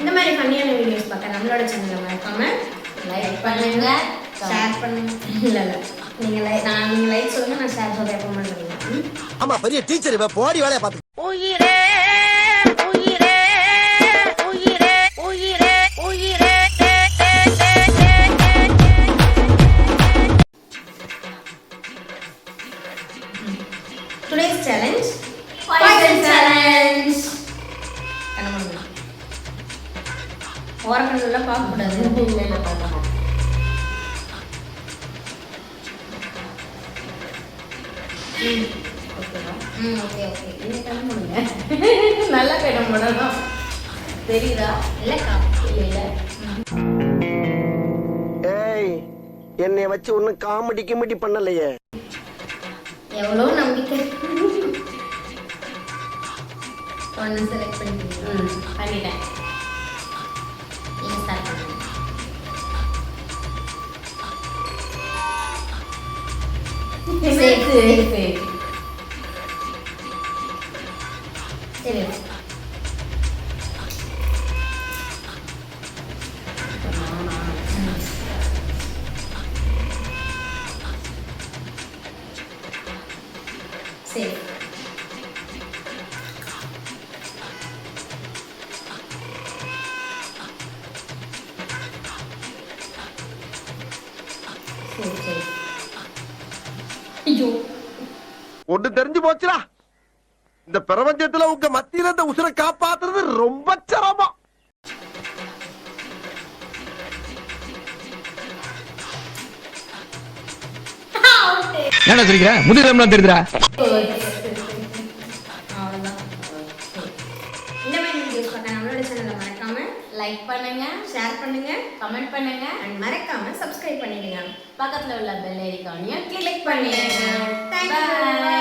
இந்த மாதிரி ஃபன்னியான வீடியோஸ் பார்க்க நம்மளோட சேனலை மறக்காம லைக் பண்ணுங்க, ஷேர் பண்ணுங்க. இல்லை நீங்கள் லைக் சொல்லுங்க, நான் ஷேர் சொல்ல எப்போ பண்ணுறேன். ஆமா பெரிய டீச்சர் இவ போடி வேலையை பார்த்து. உயிரே உயிரே உயிரே உயிரே உயிரே. Today's challenge poison challenge. என்ன பண்ணலாம்? ஓரக்கண்ணில் பார்க்கக்கூடாது. இல்லை பார்க்கலாம். ஓகே இன்னைக்கு என்ன பண்ணுங்க? நல்லா கடம் பண்ணணும். தெரியுதா? இல்லைக்கா. இல்லை. ஏய் என்னைய வச்சு ஒன்னும் காமெடி கிமெடி பண்ணலையே. எவ்வளோ நம்பிக்கை. ஒன்று செலக்ட் பண்ணிக்கிறீங்க. பண்ணிட்டேன். நீங்கள் ஸ்டார்ட் பண்ணுங்க. சரி. சரி. சரி. சரி. ஐயோ, ஒண்ணு தெரிஞ்சு போச்சுடா. இந்த பிரபஞ்சத்துல உங்க மத்தியில இந்த உசுரை காப்பாத்துறது ரொம்ப சிரமம். என்ன சொல்லிக்கிற முதிரம் தெரியுதுடா. அவ்வளோதான். இந்த மாதிரி வீடியோஸ் பார்க்க நம்மளோட சேனலை மறக்காம லைக் பண்ணுங்க, ஷேர் பண்ணுங்க கமெண்ட் பண்ணுங்க, அண்ட் மறக்காம சப்ஸ்கிரைப் பண்ணிடுங்க. பக்கத்துல உள்ள பெல் ஐகானையும் கிளிக் பண்ணிடுங்க. Thank you. Bye.